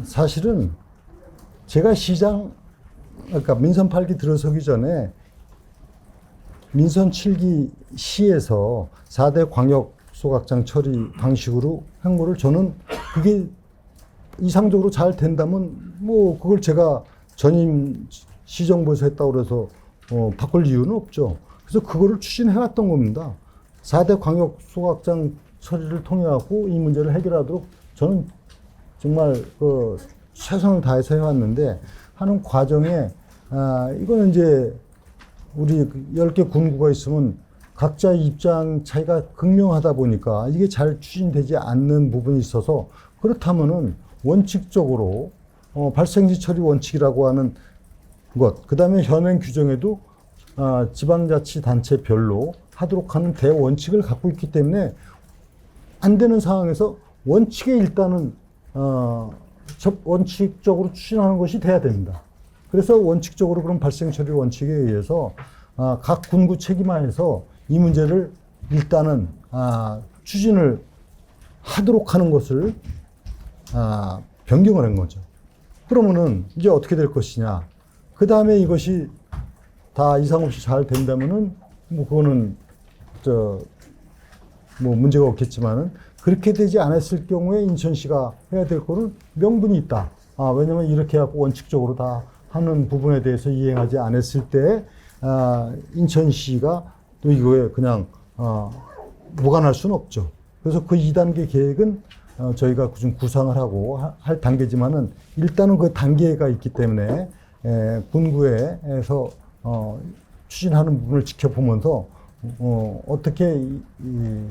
사실은 제가 그러니까 민선 8기 들어서기 전에 민선 7기 시에서 4대 광역 소각장 처리 방식으로 한 거를 저는 그게 이상적으로 잘 된다면 뭐 그걸 제가 전임 시정부에서 했다고 그래서 바꿀 이유는 없죠. 그래서 그거를 추진해 왔던 겁니다. 4대 광역 소각장 처리를 통해 갖고 이 문제를 해결하도록 저는 정말 그 최선을 다해서 해왔는데 하는 과정에 이거는 이제 우리 10개 군구가 있으면 각자 입장 차이가 극명하다 보니까 이게 잘 추진되지 않는 부분이 있어서 그렇다면은 원칙적으로 발생지 처리 원칙이라고 하는 것, 그 다음에 현행 규정에도 지방자치단체별로 하도록 하는 대원칙을 갖고 있기 때문에 안 되는 상황에서 원칙에 일단은 원칙적으로 추진하는 것이 돼야 됩니다. 그래서 원칙적으로 그런 발생처리 원칙에 의해서 각 군구 책임하에서 이 문제를 일단은 추진을 하도록 하는 것을 변경을 한 거죠. 그러면은 이제 어떻게 될 것이냐. 그 다음에 이것이 다 이상 없이 잘 된다면은 뭐 그거는 뭐 문제가 없겠지만은 그렇게 되지 않았을 경우에 인천시가 해야 될 거는 명분이 있다. 왜냐면 이렇게 해갖고 원칙적으로 다 하는 부분에 대해서 이행하지 않았을 때 인천시가 또 이거에 그냥 무관할 수는 없죠. 그래서 그 2단계 계획은 저희가 좀 구상을 하고 할 단계지만은 일단은 그 단계가 있기 때문에 군구에서 추진하는 부분을 지켜보면서 어떻게 이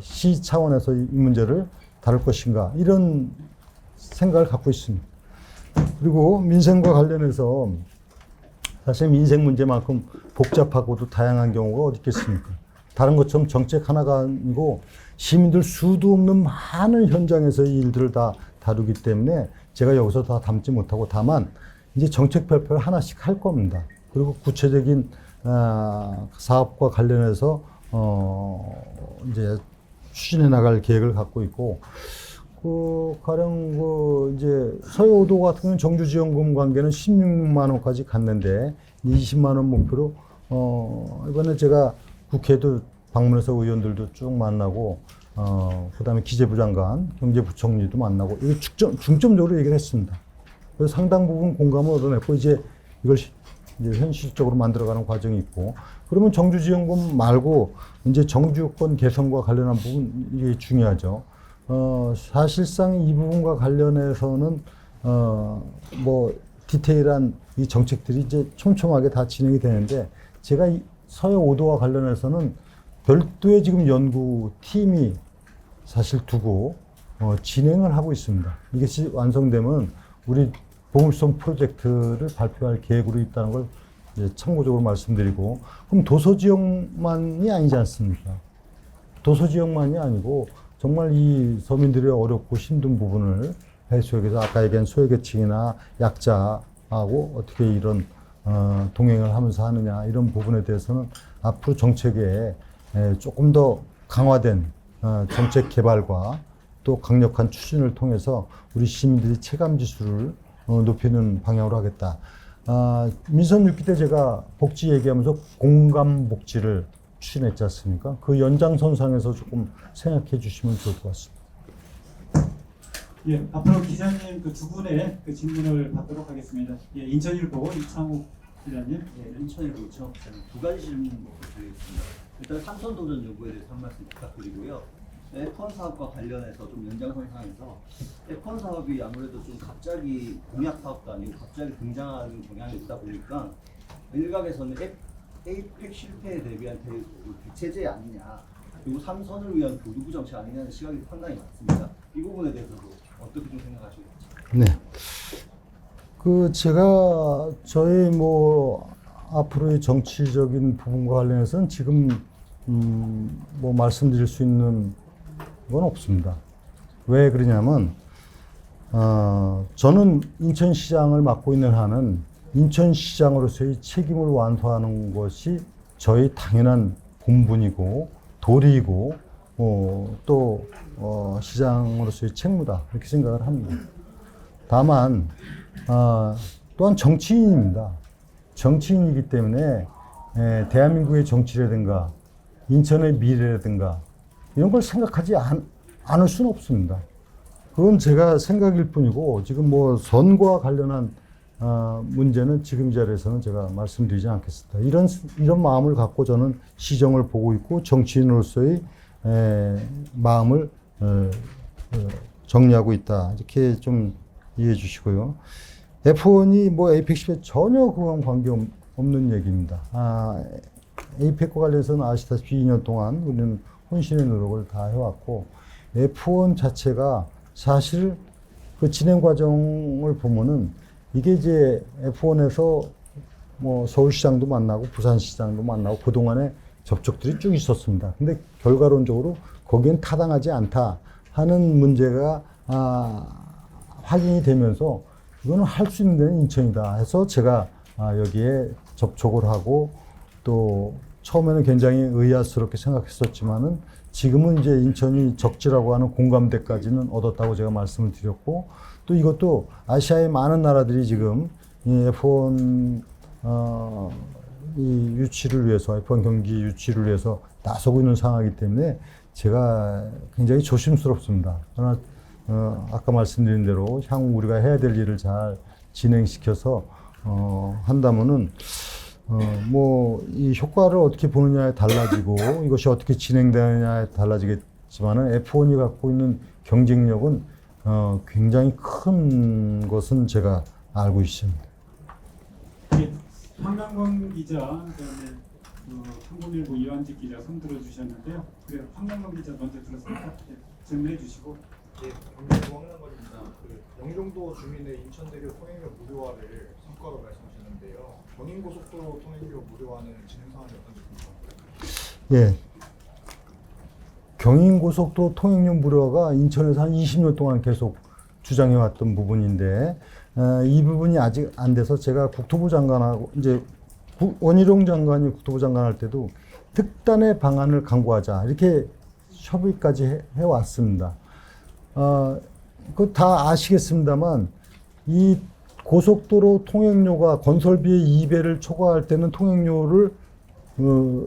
시 차원에서 이 문제를 다룰 것인가 이런 생각을 갖고 있습니다. 그리고 민생과 관련해서 사실 민생 문제만큼 복잡하고도 다양한 경우가 어디 있겠습니까? 다른 것처럼 정책 하나가 아니고 시민들 수도 없는 많은 현장에서의 일들을 다 다루기 때문에 제가 여기서 다 담지 못하고 다만 이제 정책 발표를 하나씩 할 겁니다. 그리고 구체적인 사업과 관련해서 이제 추진해 나갈 계획을 갖고 있고 가령 이제 서해 5도 같은 경우는 정주지원금 관계는 16만 원까지 갔는데 20만 원 목표로 이번에 제가 국회도 방문해서 의원들도 쭉 만나고 그다음에 기재부 장관, 경제부총리도 만나고 이게 중점적으로 얘기를 했습니다. 그래서 상당 부분 공감을 얻어냈고 이제 이걸 이제 현실적으로 만들어가는 과정이 있고 그러면 정주지원금 말고 이제 정주권 개선과 관련한 부분 이게 중요하죠. 사실상 이 부분과 관련해서는 뭐 디테일한 이 정책들이 이제 촘촘하게 다 진행이 되는데 제가 이 서해 5도와 관련해서는 별도의 지금 연구팀이 사실 두고 진행을 하고 있습니다. 이것이 완성되면 우리 보물섬 프로젝트를 발표할 계획으로 있다는 걸 이제 참고적으로 말씀드리고 그럼 도서지역만이 아니지 않습니까? 도서지역만이 아니고 정말 이 서민들의 어렵고 힘든 부분을 해소해서 아까 얘기한 소외계층이나 약자하고 어떻게 이런 동행을 하면서 하느냐 이런 부분에 대해서는 앞으로 정책에 조금 더 강화된 정책 개발과 또 강력한 추진을 통해서 우리 시민들이 체감 지수를 높이는 방향으로 하겠다. 민선 6기 때 제가 복지 얘기하면서 공감 복지를 추진했지 않습니까? 그 연장선상에서 조금 생각해 주시면 좋을 것 같습니다. 예, 앞으로 기자님 그 두 분의 그 질문을 받도록 하겠습니다. 예, 인천일보 이창욱 기자님. 네, 인천일보죠. 두 가지 질문 드리겠습니다. 일단 삼선 도전 여부에 대해서 한 말씀 부탁드리고요. F1 사업과 관련해서 좀 연장선상에서 F1 사업이 아무래도 좀 갑자기 공약 사업도 아니고 갑자기 등장하는 경향이 있다 보니까 일각에서는 에이펙 실패에 대비한 대체제 아니냐 그리고 삼선을 위한 교두부 정책 아니냐는 시각이 상당히 많습니다. 이 부분에 대해서도 어떻게 좀 생각하시는지. 네. 그 제가 저희 뭐 앞으로의 정치적인 부분과 관련해서는 지금 뭐 말씀드릴 수 있는 건 없습니다. 왜 그러냐면 저는 인천시장을 맡고 있는 한은 인천시장으로서의 책임을 완수하는 것이 저희 당연한 본분이고 도리이고 또 시장으로서의 책무다 이렇게 생각을 합니다. 다만 또한 정치인입니다. 정치인이기 때문에 대한민국의 정치라든가 인천의 미래라든가 이런 걸 생각하지 않을 수는 없습니다. 그건 제가 생각일 뿐이고 지금 뭐 선거와 관련한 문제는 지금 이 자리에서는 제가 말씀드리지 않겠습니다. 이런 마음을 갖고 저는 시정을 보고 있고 정치인으로서의 마음을 정리하고 있다. 이렇게 좀 이해해 주시고요. F1이 뭐 에이펙10에 전혀 그건 관계없는 얘기입니다. 에이펙과 관련해서는 아시다시피 2년 동안 우리는 혼신의 노력을 다 해왔고 F1 자체가 사실 그 진행 과정을 보면은 이게 이제 F1에서 뭐 서울시장도 만나고 부산시장도 만나고 그동안에 접촉들이 쭉 있었습니다. 근데 결과론적으로 거기엔 타당하지 않다 하는 문제가 확인이 되면서 이거는 할 수 있는 데는 인천이다 해서 제가 여기에 접촉을 하고 또 처음에는 굉장히 의아스럽게 생각했었지만은 지금은 이제 인천이 적지라고 하는 공감대까지는 얻었다고 제가 말씀을 드렸고 또 이것도 아시아의 많은 나라들이 지금 이 F1 이 유치를 위해서 F1 경기 유치를 위해서 나서고 있는 상황이기 때문에 제가 굉장히 조심스럽습니다. 그러나 아까 말씀드린 대로 향후 우리가 해야 될 일을 잘 진행시켜서 한다면은 뭐 이 효과를 어떻게 보느냐에 달라지고 이것이 어떻게 진행되느냐에 달라지겠지만은 F1이 갖고 있는 경쟁력은 굉장히 큰 것은 제가 알고 있습니다. 예, 황강건 기자, 그다음에 한국일보 이완직 기자 손 들어주셨는데요. 그래 황강건 기자 먼저 들었습니다. 예, 질문해 주시고. 예, 경기도 황남건입니다. 영종도 주민의 인천대교 통행료 무료화를 성과로 말씀하셨는데요. 경인고속도로 통행료 무료화는 진행 상황이 어떤지 궁금합니다. 예. 경인고속도로 통행료 무료화가 인천에서 한 20년 동안 계속 주장해왔던 부분인데 이 부분이 아직 안 돼서 제가 국토부 장관하고 이제 원희룡 장관이 국토부 장관 할 때도 특단의 방안을 강구하자 이렇게 협의까지 해왔습니다. 그거 다 아시겠습니다만 이 고속도로 통행료가 건설비의 2배를 초과할 때는 통행료를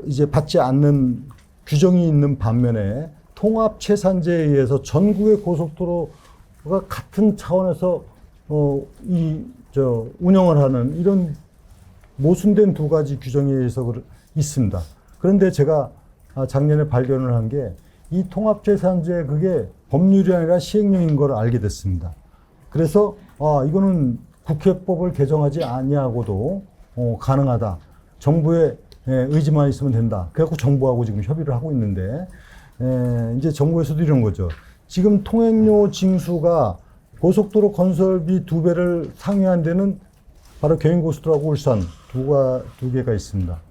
이제 받지 않는 규정이 있는 반면에 통합체산제에 의해서 전국의 고속도로가 같은 차원에서 운영을 하는 이런 모순된 두 가지 규정에 의해서 있습니다. 그런데 제가 작년에 발견을 한 게 이 통합재산제 그게 법률이 아니라 시행령인 걸 알게 됐습니다. 그래서 이거는 국회법을 개정하지 아니하고도 가능하다. 정부의 의지만 있으면 된다. 그래갖고 정부하고 지금 협의를 하고 있는데 이제 정부에서도 이런 거죠. 지금 통행료 징수가 고속도로 건설비 2배를 상회한 데는 바로 경인고속도로하고 울산 두 개가 있습니다.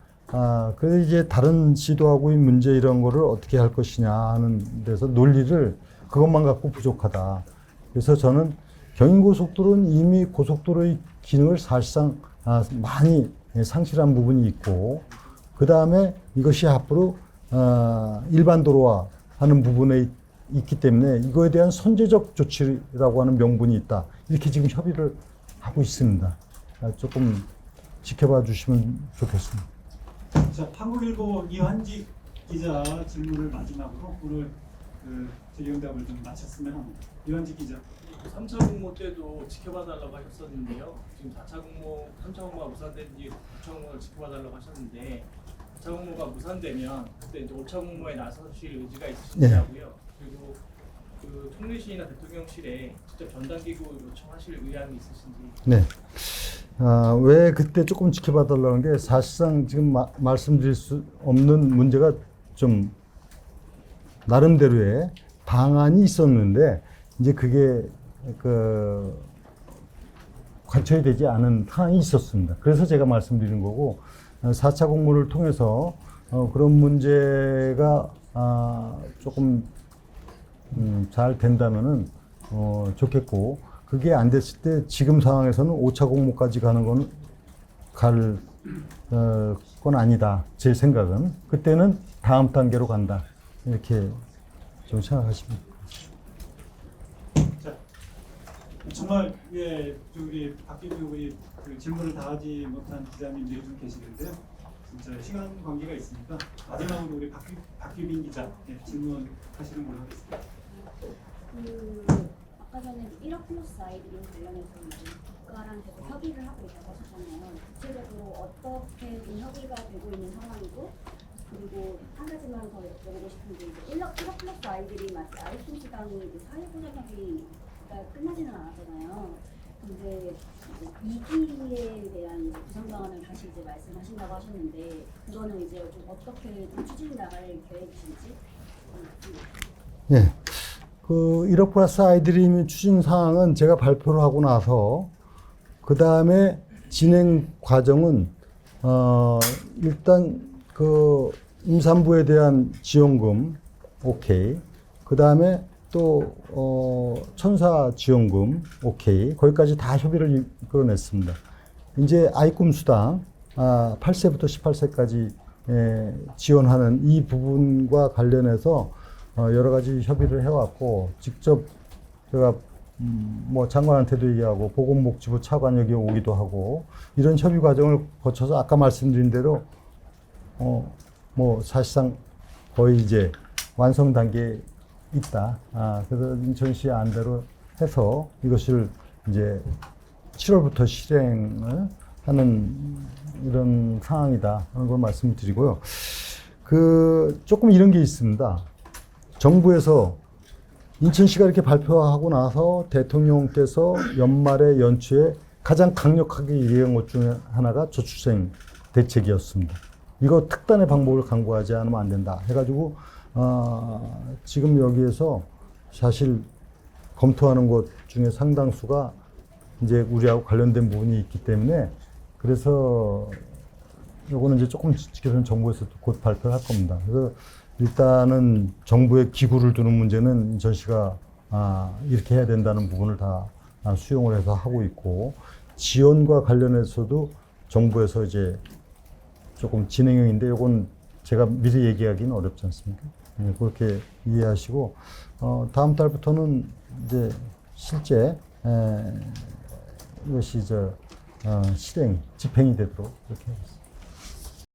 그래서 이제 다른 시도하고의 문제 이런 거를 어떻게 할 것이냐 하는 데서 논리를 그것만 갖고 부족하다. 그래서 저는 경인고속도로는 이미 고속도로의 기능을 사실상 많이 상실한 부분이 있고 그 다음에 이것이 앞으로 일반 도로화 하는 부분에 있기 때문에 이거에 대한 선제적 조치라고 하는 명분이 있다. 이렇게 지금 협의를 하고 있습니다. 조금 지켜봐 주시면 좋겠습니다. 자, 한국일보 이완직 기자 질문을 마지막으로 오늘 질의응답을 좀 마쳤으면 합니다. 이완직 기자. 3차 공모 때도 지켜봐달라고 하셨었는데요. 지금 4차 공모, 3차 공모가 무산된 뒤 4차 공모를 지켜봐달라고 하셨는데 4차 공모가 무산되면 그때 이제 5차 공모에 나서실 의지가 있으시냐고요. 그리고 그 총리실이나 대통령실에 직접 전담기구 요청하실 의향이 있으신지. 네. 왜 그때 조금 지켜봐달라는 게 사실상 지금 말씀드릴 수 없는 문제가 좀 나름대로의 방안이 있었는데 이제 그게 갖춰야 되지 않은 상황이 있었습니다. 그래서 제가 말씀드린 거고 4차 공모를 통해서 그런 문제가 조금 잘 된다면은 좋겠고 그게 안 됐을 때 지금 상황에서는 5차 공모까지 가는 거는 건 아니다. 제 생각은 그때는 다음 단계로 간다. 이렇게 좀 생각하시면. 자, 정말 우리 박기빈 우리 그 질문을 다 하지 못한 기자님들이 좀 계시는데요. 진짜 시간 관계가 있으니까 마지막으로 우리 박기빈 기자 질문하시는 걸로 하겠습니다. 아까 전에 1억 플러스 아이들이 관련해서 이제 국가랑 계속 협의를 하고 있다고 하셨잖아요. 구체적으로 어떻게 좀 협의가 되고 있는 상황이고 그리고 한 가지만 더 여쭤보고 싶은 게 이제 1억 플러스 아이들이 마치 아이폰 시장이 사회보장협의가 끝나지는 않았잖아요. 근데 2기에 대한 구상 방안을 다시 이제 말씀하신다고 하셨는데 그거는 이제 좀 어떻게 좀 추진해 나갈 계획이신지. 예. 그 1억 플러스 아이드림 추진 사항은 제가 발표를 하고 나서 그 다음에 진행 과정은 일단 그 임산부에 대한 지원금 오케이. 그 다음에 또 천사 지원금 오케이. 거기까지 다 협의를 이끌어냈습니다. 이제 아이꿈 수당 8세부터 18세까지 지원하는 이 부분과 관련해서 여러 가지 협의를 해왔고 직접 제가 뭐 장관한테도 얘기하고 보건복지부 차관 여기 오기도 하고 이런 협의 과정을 거쳐서 아까 말씀드린 대로 뭐 사실상 거의 이제 완성 단계에 있다. 그래서 인천시 안대로 해서 이것을 이제 7월부터 실행을 하는 이런 상황이다 하는 걸 말씀드리고요. 조금 이런 게 있습니다. 정부에서 인천시가 이렇게 발표하고 나서 대통령께서 연말에 연초에 가장 강력하게 얘기한 것 중에 하나가 저출생 대책이었습니다. 이거 특단의 방법을 강구하지 않으면 안 된다 해가지고 지금 여기에서 사실 검토하는 것 중에 상당수가 이제 우리하고 관련된 부분이 있기 때문에 그래서 요거는 이제 조금 지켜서 정부에서 곧 발표를 할 겁니다. 그래서 일단은 정부의 기구를 두는 문제는 인천시가 이렇게 해야 된다는 부분을 다 수용을 해서 하고 있고 지원과 관련해서도 정부에서 이제 조금 진행형인데 이건 제가 미리 얘기하기는 어렵지 않습니까? 네, 그렇게 이해하시고 다음 달부터는 이제 실제 이것이 집행이 되도록 그렇게 하겠습니다.